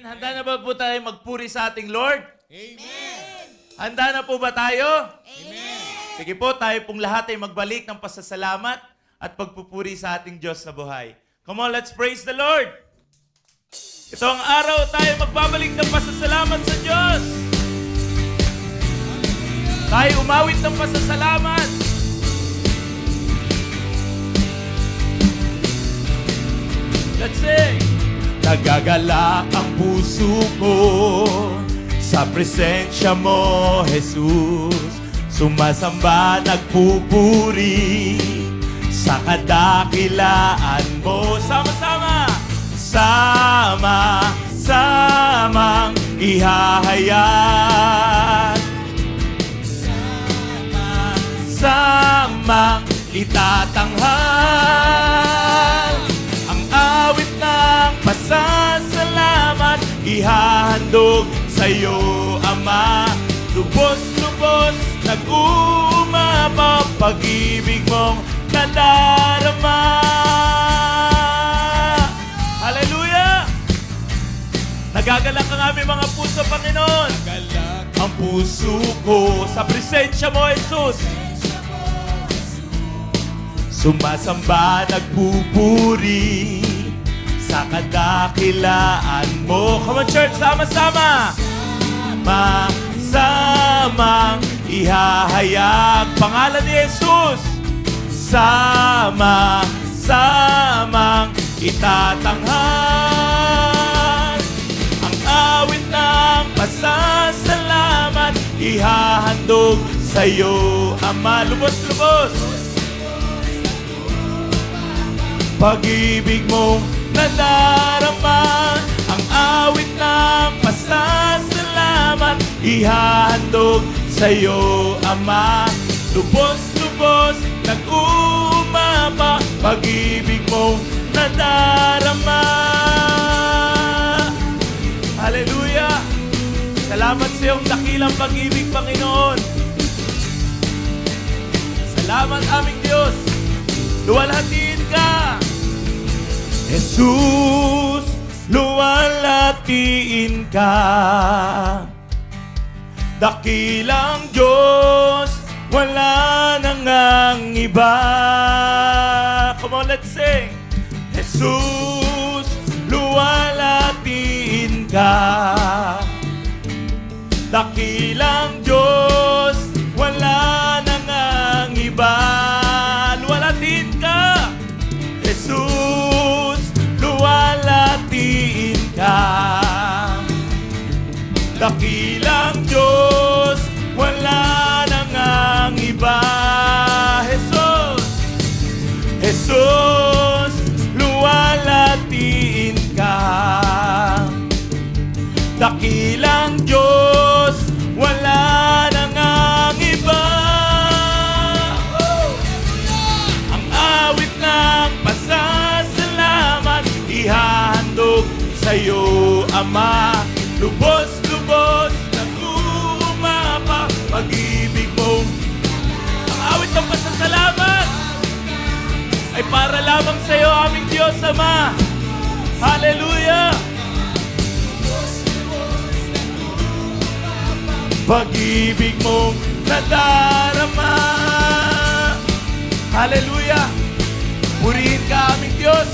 Handa na ba po tayo magpuri sa ating Lord? Amen. Handa na po ba tayo? Amen. Sige po, tayo pong lahat ay magbalik ng pasasalamat at pagpupuri sa ating Diyos na buhay. Come on, let's praise the Lord! Ito ang araw tayo magbabalik ng pasasalamat sa Diyos. Tayo umawit ng pasasalamat. Let's sing! Nagagalak ang puso ko sa presensya mo, Jesus. Sumasamba, nagpupuri sa kadakilaan mo. Sama-sama! Sama-samang ihahayag. Sama-samang itatanghal. Ang awit ng pasasalamat ihahandog sa'yo, Ama. Lubos-lubos nag-uumapa, pag-ibig mong nadarama. Hallelujah! Nagagalak ang aming mga puso, Panginoon. Galak Ang puso ko sa presensya mo, Jesus. Sumasamba, nagpupuri sa kadakilaan mo. Come on, church, sama-sama. Sama-samang ihahayag pangalan ni Jesus. Sama-samang itatanghal. Ang awit ng pasasalamat ihahandog sa'yo, Ama. Lubos-lubos pag-ibig mong nadarama. Ang awit ng pasasalamat ihahandog sa'yo, Ama. Lubos-lubos nag-umapa, pag-ibig mong nadarama. Hallelujah! Salamat sa iyong dakilang pag-ibig, Panginoon. Salamat, aming Diyos. Luwalhatiin ka. Jesus, luwalhatiin ka. Dakilang Diyos, wala nang ang iba. Come on, let's sing. Jesus, luwalhatiin ka. Dakilang Diyos, wala nang ang iba. Luwalhatiin ka. Jesus, luwalhatiin ka. Dakilang Diyos, wala nang ang iba. Jesus, Jesus, luwalhatiin ka. Dakilang Diyos, wala nang ang iba. Ang awit ng pasasalamat ihahandog sa'yo, Ama. Lubos-lubos nag-umapa, pag-ibig mo. Ang awit ng pasasalamat ay para lamang sa'yo, aming Diyos, Ama. Hallelujah! Pag-ibig mong nadarama. Hallelujah! Purihin ka, aming Diyos.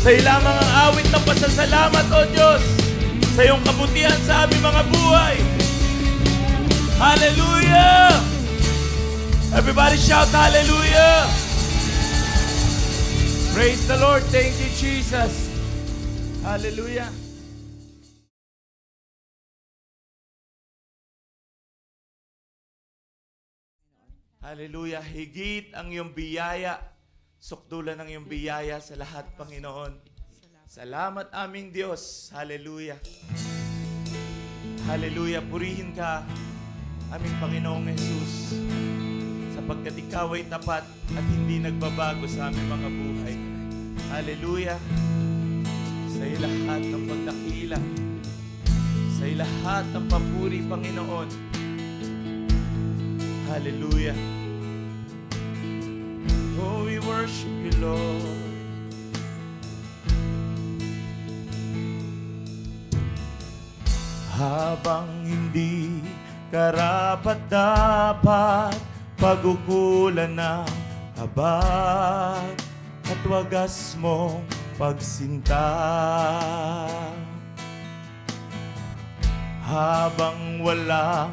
Sa'yo lamang ang awit ng pasasalamat, O Diyos, sa iyong kabutihan sa aming mga buhay. Hallelujah! Everybody shout hallelujah! Praise the Lord. Thank you, Jesus. Hallelujah. Hallelujah. Higit ang iyong biyaya. Sukdulan ang iyong biyaya sa lahat, Panginoon. Salamat, aming Diyos. Hallelujah. Hallelujah. Purihin ka, aming Panginoong Jesus, sapagkat ikaw ay tapat at hindi nagbabago sa aming mga buhay. Hallelujah. Sa lahat ng pagdakila, sa lahat ng papuri, Panginoon. Hallelujah. Oh, we worship you, Lord. Habang hindi karapat-dapat, pag-ukulan ng habag at wagas mong pagsinta. Habang walang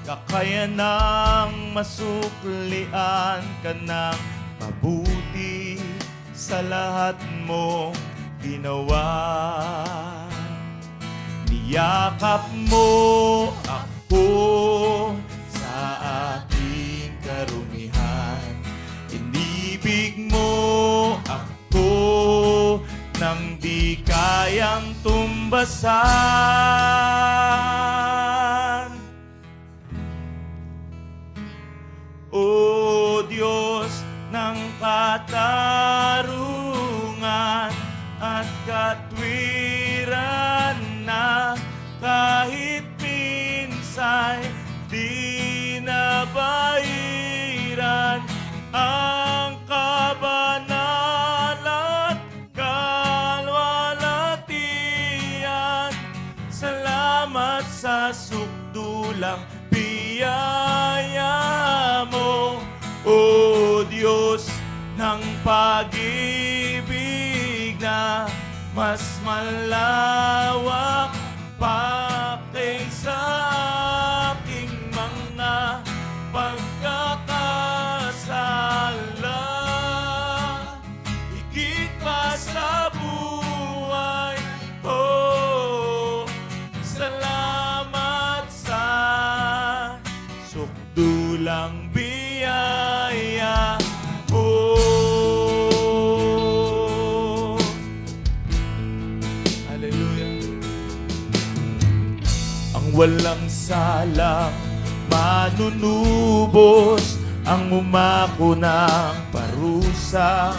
kakayanang masuklian ka ng mabuti sa lahat mong ginawa. Niyakap mo ako sa aking karumihan. Inibig mo ako nang di kayang tumbasan. O Diyos ng katarungan at katwiran na kahit minsay di nabahiran ang kabanalan, kalwalatian. Salamat sa sukdulang biyaya mo, O Diyos ng pag-ibig na mas malawak pa kaysa aking mga pagkakasala. Higit pa sa buhay ko, salamat sa sukdulang biyaya mo. Hallelujah. Ang walang salang manunubos, ang umako ng parusang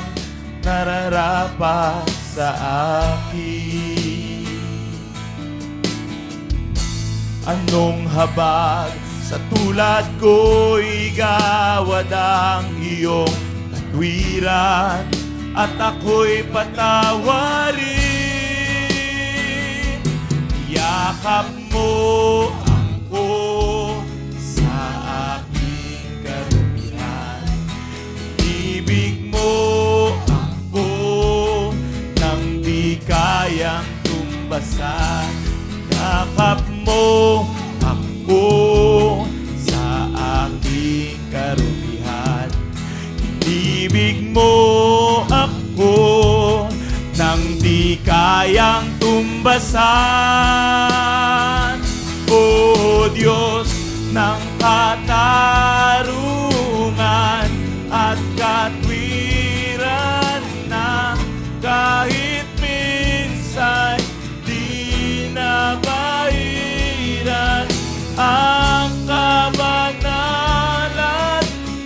nararapat sa akin. Anong habag sa tulad ko'y gawad ang iyong katwiran at ako'y patawarin. Yakap mo ako sa aking karumihan. Ibig mo ako nang di kayang tumbasan. Yakap mo ako sa aking karumihan. Ibig mo ako nang di kayang tumbasan. O Diyos ng katarungan at katwiran na kahit minsan di nabahiran ang kabanalan,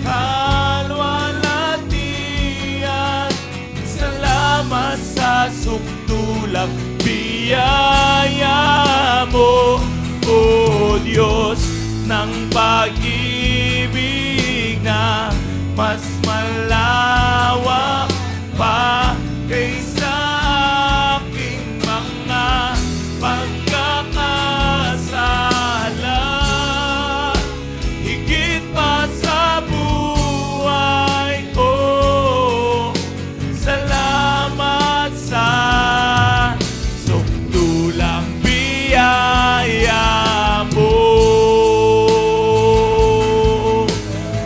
kalwalatian. Salamat sa sukdulang biyaya mo, O Diyos ng pag-ibig na mas malawak pa kaysa aking mga pagkakasala. Higit pa sa buhay ko, salamat sa sukdulang biyaya mo.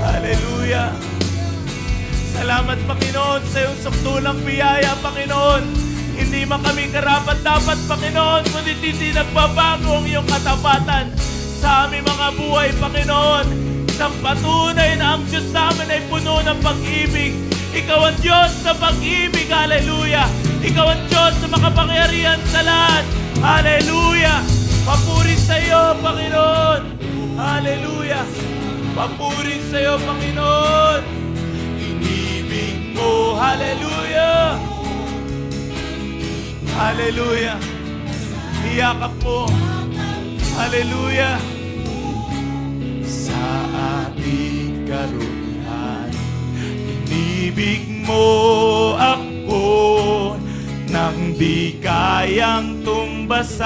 Hallelujah. Salamat, Panginoon, sa iyong sukdulang biyaya, Panginoon. Hindi man kami karapat-dapat, Panginoon, ngunit hindi nagbabago ang iyong katapatan sa aming mga buhay, Panginoon. Isang patunay na ang Diyos sa amin ay puno ng pag-ibig. Ikaw ang Diyos sa pag-ibig, hallelujah. Ikaw ang Diyos sa makapangyarihan sa lahat, hallelujah. Papuri sa iyo, Panginoon, hallelujah. Papuri sa iyo, Panginoon. Inibig mo, hallelujah. Hallelujah. Iyakap mo, hallelujah. Sa ating karumihan, inibig mo ako nang di kayang tumbasan.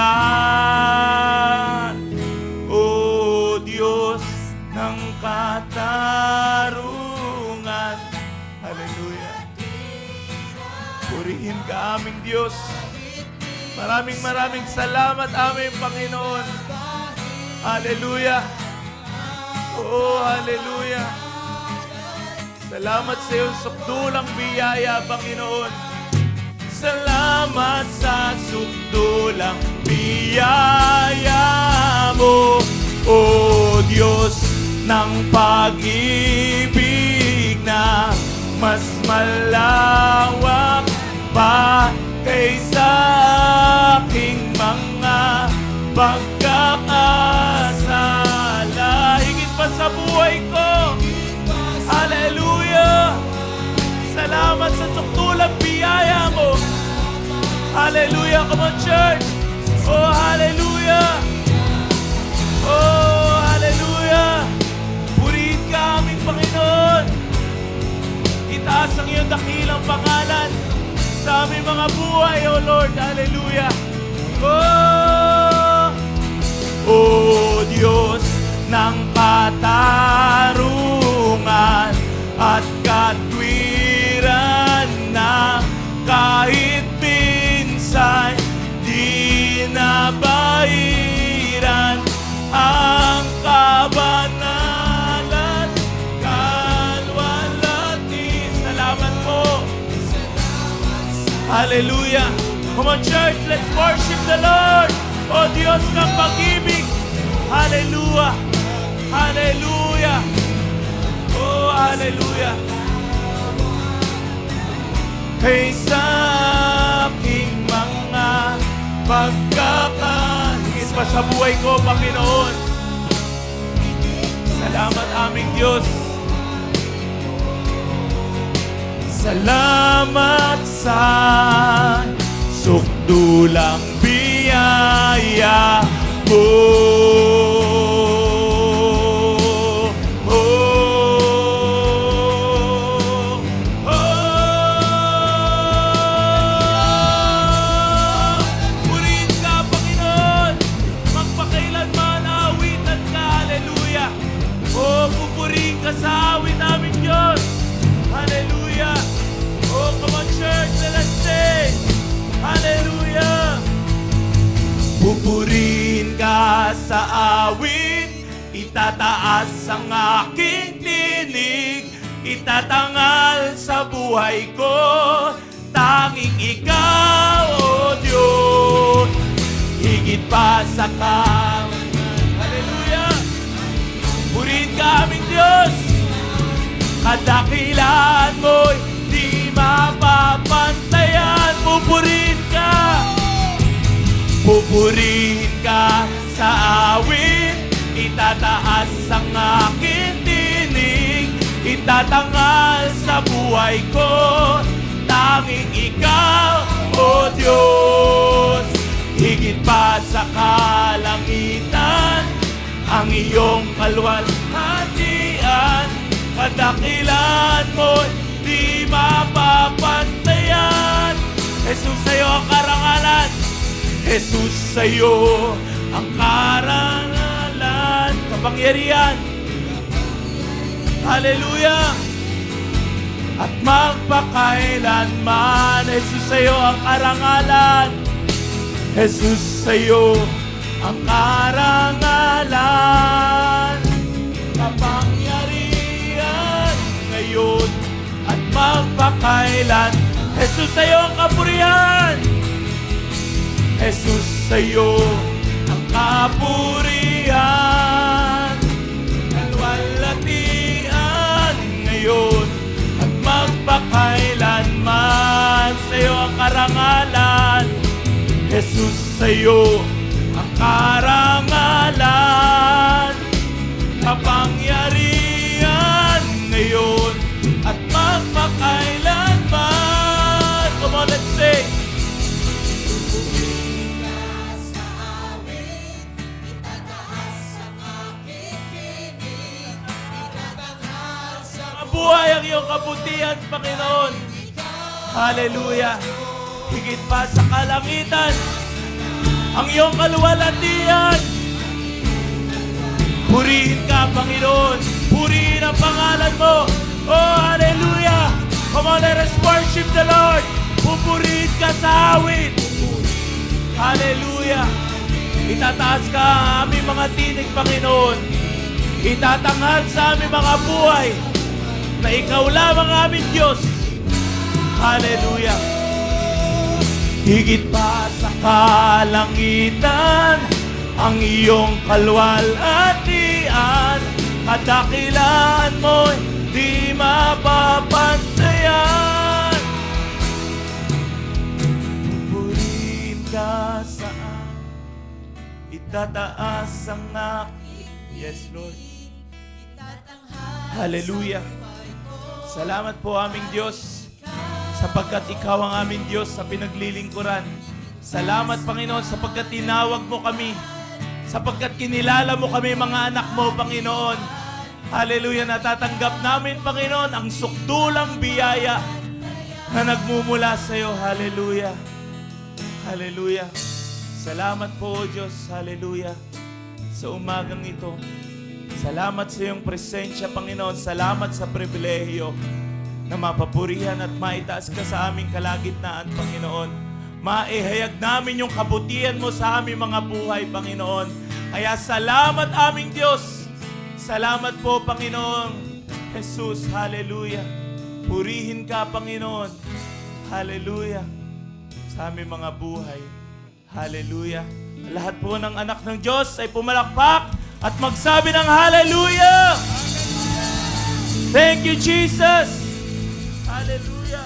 sa aming Diyos. Maraming salamat aming Panginoon. Hallelujah. Oh, hallelujah. Salamat sa iyong sukdulang biyaya, Panginoon. Salamat sa sukdulang biyaya mo, O Diyos ng pag-ibig na mas malawak pa kaysa aking mga pagkakasala. Higit pa sa buhay ko. Hallelujah! Salamat sa sukdulang biyaya mo. Hallelujah! Come on, church! Oh, hallelujah! Oh, hallelujah! Purihin ka aming Panginoon. Itaas ang iyong dakilang pangalan sa aming mga buhay, O Lord. Hallelujah! Oh! O Diyos ng katarungan at katwiran na kahit minsan di nabairan ang kabanalan, kalwalhati. Salamat po. Hallelujah. Come on, church, let's worship the Lord. O Diyos ng pag-ibig. Hallelujah. Hallelujah. Oh, hallelujah. Kaysa aking mga pagkakahigit pa sa buhay ko, Panginoon. Salamat aming Diyos. Salamat sa sukdulang biyaya mo. Purihin ka, Panginoon. Magpakailanman awitan ka. Hallelujah. Oh, pupurihin ka sa awit namin, Diyos. Hallelujah. Oh, come on, church. Let us sing. Hallelujah. Pupurihin ka sa awit, itataas ang aking tinig, itatangal sa buhay ko, tanging ikaw, O Diyos, higit pa sa Hallelujah! Purihin ka aming Diyos, kadakilaan mo'y di mapapantayan. Pupurihin ka. Pupurihin ka sa awit, itataas ang aking tinig, itatangal sa buhay ko, tanging ikaw, O Diyos, higit pa sa kalangitan, ang iyong kalwalhatian, kadakilan mo di mapapantayan. Jesus, sa'yo ang karangalan. Jesus, sa'yo ang karangalan, kapangyarihan. Hallelujah! At magpakailanman, Jesus, sa'yo ang karangalan. Jesus, sa'yo ang karangalan, kapangyarihan ngayon at magpakailan. Jesus, sa'yo ang kapurihan. Jesus, sa'yo ang kapurihan, kalwalhatian ngayon at magpakailanman. Sa'yo ang karangalan. Jesus, sa'yo ang karangalan, kapangyarihan ngayon at magpakailanman. Come on, let's sing. Buhay ang iyong kabutihan, Panginoon. Hallelujah. Higit pa sa kalangitan, ang iyong kaluwalhatian. Purihin ka, Panginoon. Purihin ang pangalan mo. Oh, hallelujah. Come on, let us worship the Lord. Pupurihin ka sa awit. Hallelujah. Itataas ka ang aming mga tinig, Panginoon. Itatanghal sa aming mga buhay na ikaw lamang aming Diyos. Hallelujah. Higit pa sa kalangitan ang iyong kalwalhatian. Kadakilaan mo'y di mapapantayan. Purihin ka saan, itataas ang aking. Yes, Lord. Hallelujah. Salamat po aming Diyos, sapagkat ikaw ang aming Diyos sa pinaglilingkuran. Salamat, Panginoon, sapagkat tinawag mo kami, sapagkat kinilala mo kami, mga anak mo, Panginoon. Hallelujah, natatanggap namin, Panginoon, ang sukdulang biyaya na nagmumula sa iyo. Hallelujah. Hallelujah. Salamat po, O Diyos. Hallelujah. Sa umagang ito, salamat sa iyong presensya, Panginoon. Salamat sa pribilehiyo na mapapurihan at maitaas ka sa aming kalagitnaan, Panginoon. Maihayag namin yung kabutihan mo sa aming mga buhay, Panginoon. Kaya salamat, aming Diyos. Salamat po, Panginoon Jesus. Hallelujah. Purihin ka, Panginoon. Hallelujah. Sa aming mga buhay. Hallelujah. Lahat po ng anak ng Diyos ay pumalakpak at magsabi ng Hallelujah. Thank you, Jesus. Hallelujah.